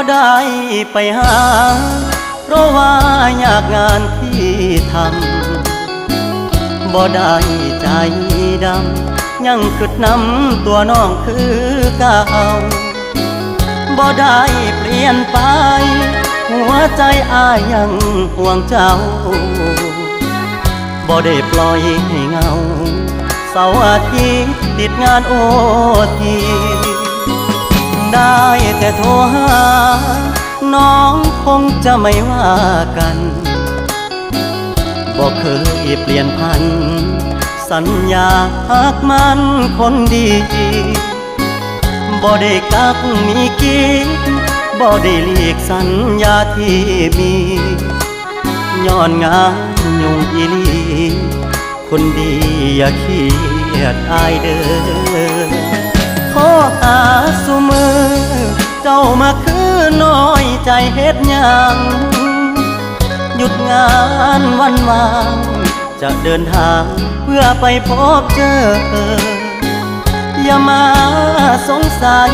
ได้ไปหาเพราะว่าอยากงานที่ทำบ่ได้ใจดำยังคิดนำตัวน้องคือเก่าบ่ได้เปลี่ยนไปหัวใจอ้ายยังห่วงเจ้าบ่ได้ปล่อยให้เงาเสาร์อาทิตย์ติดงานโอทีได้แต่โทรหาน้องคงจะไม่ว่ากันบ่เคยเปลี่ยนพันสัญญาหักมันคนดีบ่ได้กักมีกิ๊กบ่ได้เลีกสัญญาที่มีย้อนงานยุ่งอีหลีคนดีอย่าเครียดอายเด้อขอหาสุมือเจ้ามาคือน้อยใจเฮ็ดหยังหยุดงานวันวางจะเดินทางเพื่อไปพบเจออย่ามาสงสัย